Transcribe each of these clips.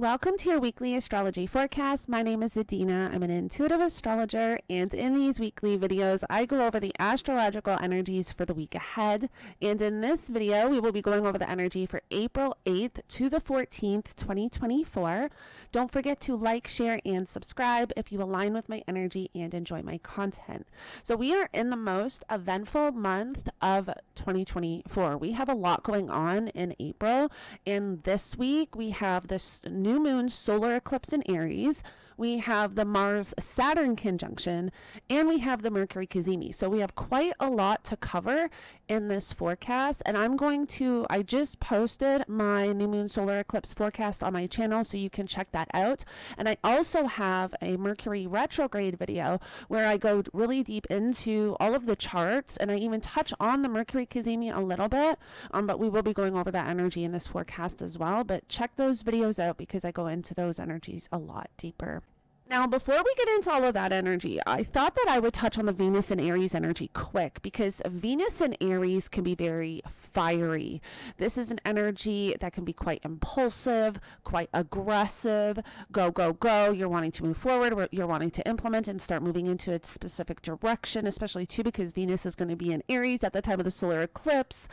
Welcome to your weekly astrology forecast. My name is Adina. I'm an intuitive astrologer, and in these weekly videos, I go over the astrological energies for the week ahead. And in this video, we will be going over the energy for April 8th to the 14th, 2024. Don't forget to like, share, and subscribe if you align with my energy and enjoy my content. So we are in the most eventful month of 2024. We have a lot going on in April, and this week we have this new moon solar eclipse in Aries. We have the Mars-Saturn conjunction, and we have the Mercury Cazimi. So we have quite a lot to cover in this forecast, and I just posted my new moon solar eclipse forecast on my channel, so you can check that out. And I also have a Mercury retrograde video where I go really deep into all of the charts, and I even touch on the Mercury Cazimi a little bit, but we will be going over that energy in this forecast as well. But check those videos out because I go into those energies a lot deeper. Now, before we get into all of that energy, I thought that I would touch on the Venus and Aries energy quick, because Venus and Aries can be very fiery. This is an energy that can be quite impulsive, quite aggressive, go, go, go. You're wanting to move forward, you're wanting to implement and start moving into a specific direction, especially too because Venus is going to be in Aries at the time of the solar eclipse.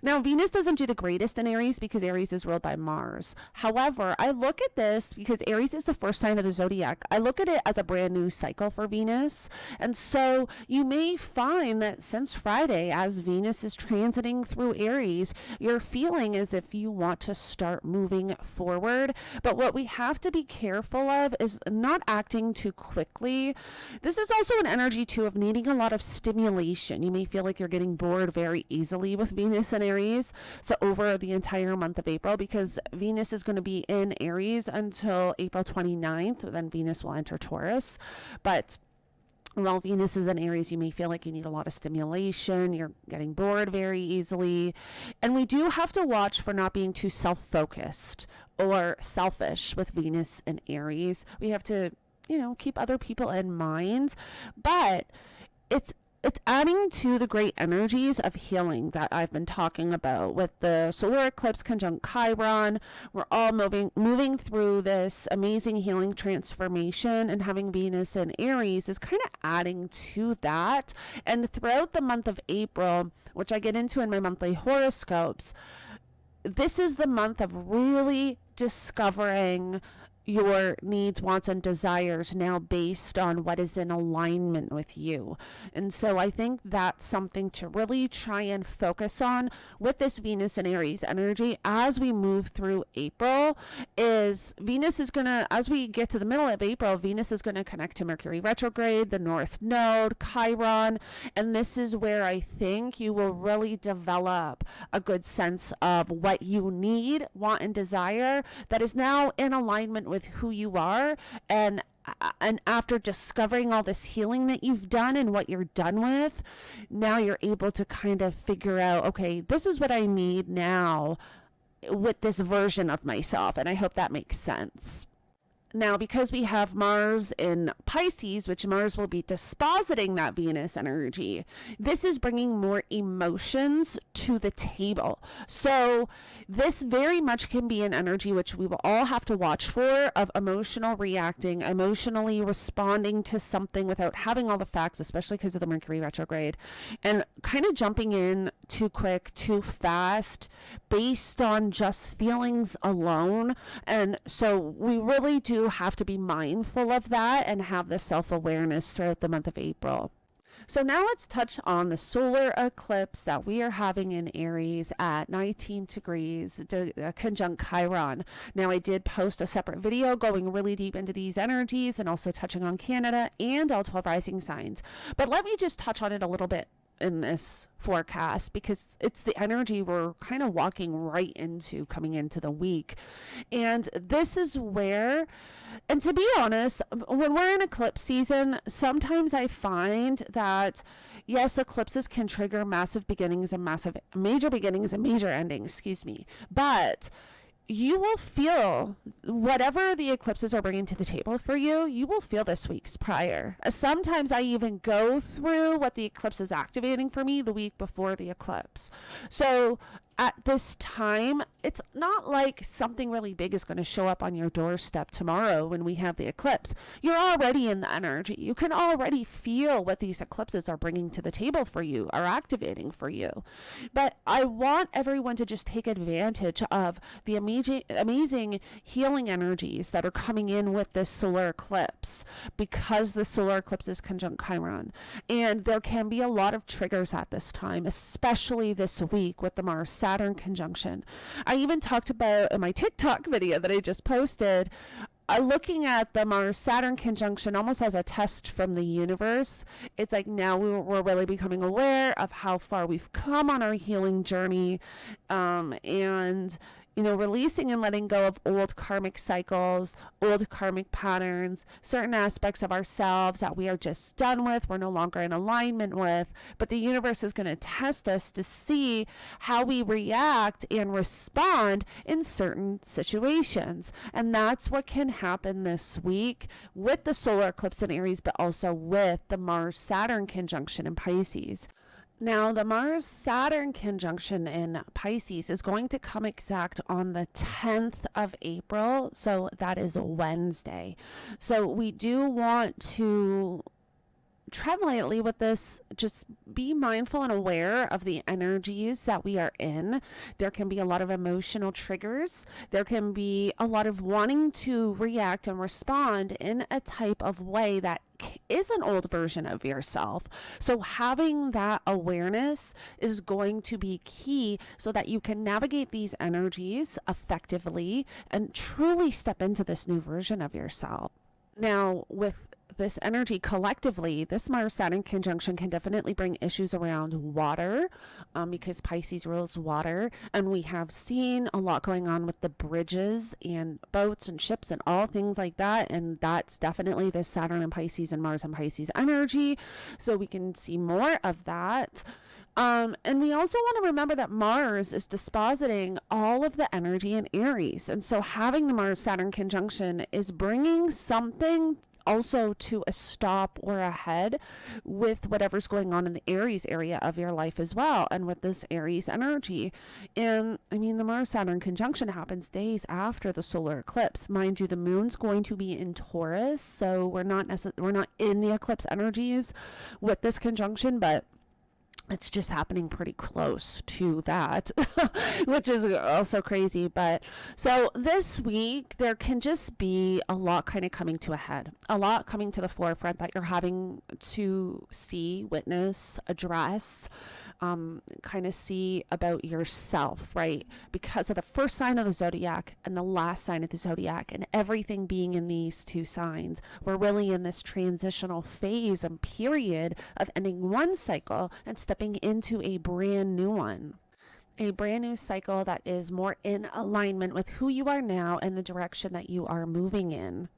Now, Venus doesn't do the greatest in Aries because Aries is ruled by Mars. However, I look at this because Aries is the first sign of the zodiac. I look at it as a brand new cycle for Venus. And so you may find that since Friday, as Venus is transiting through Aries, you're feeling as if you want to start moving forward. But what we have to be careful of is not acting too quickly. This is also an energy too of needing a lot of stimulation. You may feel like you're getting bored very easily with Venus and Aries. So over the entire month of April, because Venus is going to be in Aries until April 29th, then Venus will enter Taurus. But while Venus is in Aries, you may feel like you need a lot of stimulation. You're getting bored very easily. And we do have to watch for not being too self-focused or selfish with Venus and Aries. We have to, keep other people in mind. But it's adding to the great energies of healing that I've been talking about with the solar eclipse conjunct Chiron. We're all moving through this amazing healing transformation, and having Venus in Aries is kind of adding to that. And throughout the month of April, which I get into in my monthly horoscopes, this is the month of really discovering your needs, wants, and desires now based on what is in alignment with you. And so I think that's something to really try and focus on with this Venus and Aries energy as we move through April. Is Venus is going to, as we get to the middle of April, Venus is going to connect to Mercury retrograde, the North Node, Chiron, and this is where I think you will really develop a good sense of what you need, want, and desire that is now in alignment with who you are. And after discovering all this healing that you've done and what you're done with, now you're able to kind of figure out, okay, this is what I need now with this version of myself. And I hope that makes sense. Now, because we have Mars in Pisces, which Mars will be dispositing that Venus energy, this is bringing more emotions to the table. So this very much can be an energy which we will all have to watch for, of emotional reacting, emotionally responding to something without having all the facts, especially because of the Mercury retrograde, and kind of jumping in too quick, too fast, based on just feelings alone. And so we really do have to be mindful of that and have the self-awareness throughout the month of April. So now let's touch on the solar eclipse that we are having in Aries at 19 degrees conjunct Chiron. Now, I did post a separate video going really deep into these energies and also touching on Canada and all 12 rising signs. But let me just touch on it a little bit in this forecast because it's the energy we're kind of walking right into coming into the week. And this is where, and to be honest, when we're in eclipse season, sometimes I find that yes, eclipses can trigger massive beginnings and major beginnings and major endings, but you will feel whatever the eclipses are bringing to the table for you, you will feel this week's prior. Sometimes I even go through what the eclipse is activating for me the week before the eclipse. So at this time, it's not like something really big is going to show up on your doorstep tomorrow when we have the eclipse. You're already in the energy. You can already feel what these eclipses are bringing to the table for you, are activating for you. But I want everyone to just take advantage of the amazing healing energies that are coming in with this solar eclipse, because the solar eclipse is conjunct Chiron. And there can be a lot of triggers at this time, especially this week with the Mars-Saturn conjunction. I even talked about in my TikTok video that I just posted, looking at the Mars-Saturn conjunction almost as a test from the universe. It's like now we're really becoming aware of how far we've come on our healing journey, and releasing and letting go of old karmic cycles, old karmic patterns, certain aspects of ourselves that we are just done with, we're no longer in alignment with. But the universe is going to test us to see how we react and respond in certain situations. And that's what can happen this week with the solar eclipse in Aries, but also with the Mars-Saturn conjunction in Pisces. Now, the Mars-Saturn conjunction in Pisces is going to come exact on the 10th of April. So that is Wednesday. So we do want to tread lightly with this. Just be mindful and aware of the energies that we are in. There can be a lot of emotional triggers. There can be a lot of wanting to react and respond in a type of way that is an old version of yourself. So having that awareness is going to be key so that you can navigate these energies effectively and truly step into this new version of yourself. Now, with this energy collectively, this Mars-Saturn conjunction can definitely bring issues around water, because Pisces rules water. And we have seen a lot going on with the bridges and boats and ships and all things like that. And that's definitely this Saturn and Pisces and Mars and Pisces energy. So we can see more of that. And we also want to remember that Mars is dispositing all of the energy in Aries. And so having the Mars-Saturn conjunction is bringing something also to a stop or a head with whatever's going on in the Aries area of your life as well, and with this Aries energy. And I mean, the Mars-Saturn conjunction happens days after the solar eclipse. Mind you, the moon's going to be in Taurus, so we're not in the eclipse energies with this conjunction, but it's just happening pretty close to that, which is also crazy. But so this week, there can just be a lot kind of coming to a head, a lot coming to the forefront that you're having to see, witness, address, kind of see about yourself, right? Because of the first sign of the zodiac and the last sign of the zodiac, and everything being in these two signs, we're really in this transitional phase and period of ending one cycle and stepping into a brand new one. A brand new cycle that is more in alignment with who you are now and the direction that you are moving in.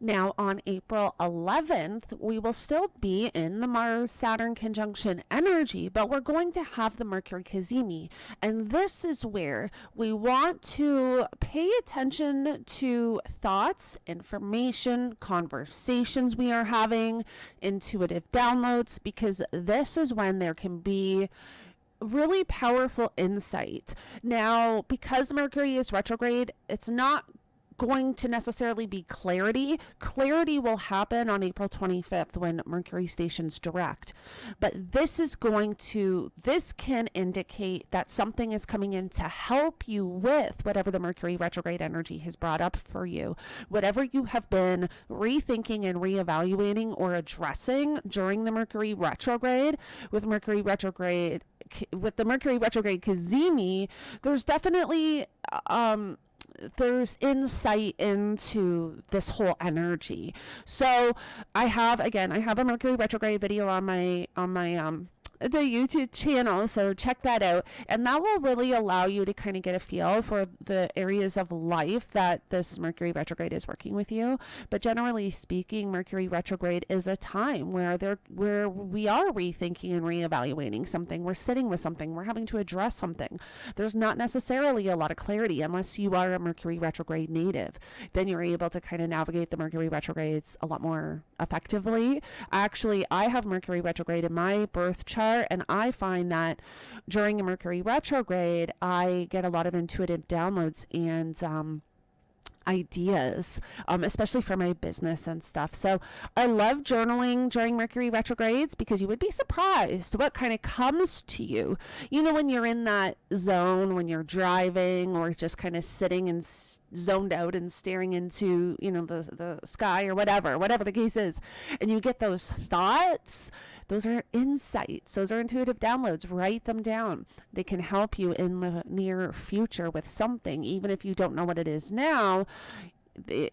Now, on April 11th, we will still be in the Mars-Saturn conjunction energy, but we're going to have the Mercury Cazimi. And this is where we want to pay attention to thoughts, information, conversations we are having, intuitive downloads, because this is when there can be really powerful insight. Now, because Mercury is retrograde, it's not going to necessarily be clarity. Clarity will happen on April 25th when Mercury stations direct. But this can indicate that something is coming in to help you with whatever the Mercury retrograde energy has brought up for you. Whatever you have been rethinking and reevaluating or addressing during the Mercury retrograde, with the Mercury retrograde Cazimi, there's definitely there's insight into this whole energy. So I have a Mercury retrograde video on my the YouTube channel, so check that out, and that will really allow you to kind of get a feel for the areas of life that this Mercury retrograde is working with you. But generally speaking, Mercury retrograde is a time where we are rethinking and reevaluating something. We're sitting with something. We're having to address something. There's not necessarily a lot of clarity unless you are a Mercury retrograde native. Then you're able to kind of navigate the Mercury retrogrades a lot more effectively. Actually, I have Mercury retrograde in my birth chart chart. And I find that during a Mercury retrograde, I get a lot of intuitive downloads and ideas, especially for my business and stuff. So I love journaling during Mercury retrogrades because you would be surprised what kind of comes to you. You know, when you're in that zone, when you're driving or just kind of sitting and zoned out and staring into, you know, the sky or whatever the case is, and you get those thoughts. Those are insights. Those are intuitive downloads. Write them down. They can help you in the near future with something, even if you don't know what it is now.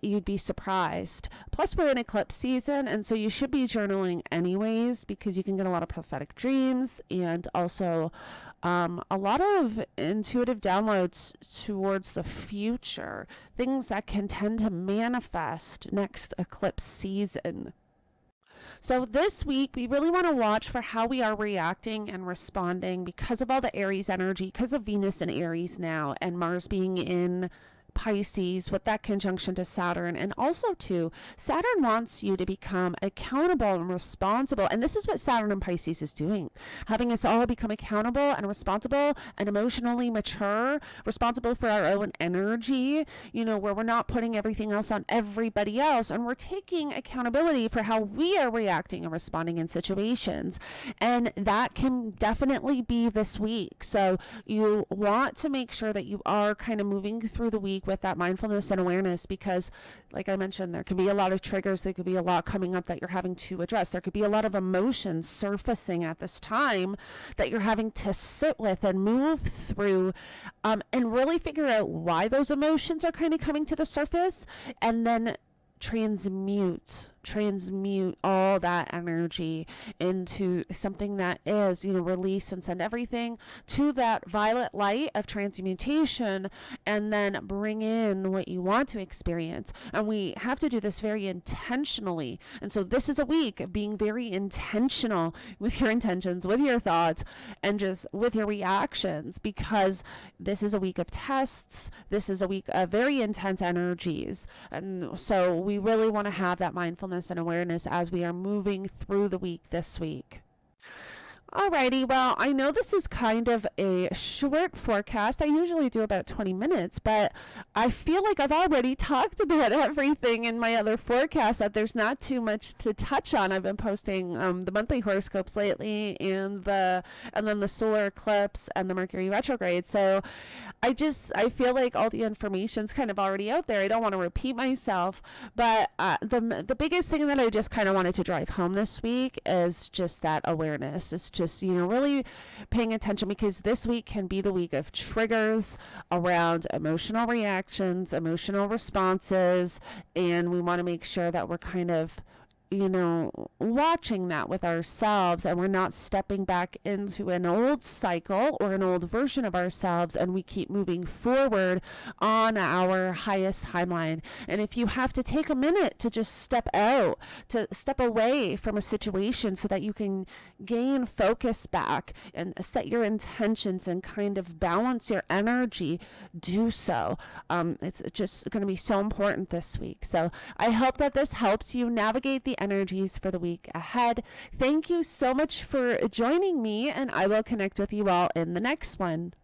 You'd be surprised. Plus, we're in eclipse season, and so you should be journaling anyways, because you can get a lot of prophetic dreams and also a lot of intuitive downloads towards the future, things that can tend to manifest next eclipse season. So this week, we really want to watch for how we are reacting and responding because of all the Aries energy, because of Venus in Aries now, and Mars being in Pisces with that conjunction to Saturn. And also too, Saturn wants you to become accountable and responsible. And this is what Saturn and Pisces is doing, having us all become accountable and responsible and emotionally mature, responsible for our own energy, you know, where we're not putting everything else on everybody else, and we're taking accountability for how we are reacting and responding in situations. And that can definitely be this week. So you want to make sure that you are kind of moving through the week with that mindfulness and awareness, because like I mentioned, there could be a lot of triggers. There could be a lot coming up that you're having to address. There could be a lot of emotions surfacing at this time that you're having to sit with and move through, and really figure out why those emotions are kind of coming to the surface, and then transmute all that energy into something that is, you know, release and send everything to that violet light of transmutation, and then bring in what you want to experience. And we have to do this very intentionally. And so this is a week of being very intentional with your intentions, with your thoughts, and just with your reactions, because this is a week of tests. This is a week of very intense energies. And so we really want to have that mindfulness and awareness as we are moving through the week this week. Alrighty, well, I know this is kind of a short forecast. I usually do about 20 minutes, but I feel like I've already talked about everything in my other forecast, that there's not too much to touch on. I've been posting the monthly horoscopes lately, and then the solar eclipse and the Mercury retrograde. So I feel like all the information's kind of already out there. I don't want to repeat myself, but the biggest thing that I just kind of wanted to drive home this week is just that awareness. It's just, you know, really paying attention, because this week can be the week of triggers around emotional reactions, emotional responses, and we want to make sure that we're kind of, you know, watching that with ourselves, and we're not stepping back into an old cycle or an old version of ourselves, and we keep moving forward on our highest timeline. And if you have to take a minute to just step out, to step away from a situation so that you can gain focus back and set your intentions and kind of balance your energy, do so. It's just going to be so important this week. So I hope that this helps you navigate the energies for the week ahead. Thank you so much for joining me, and I will connect with you all in the next one.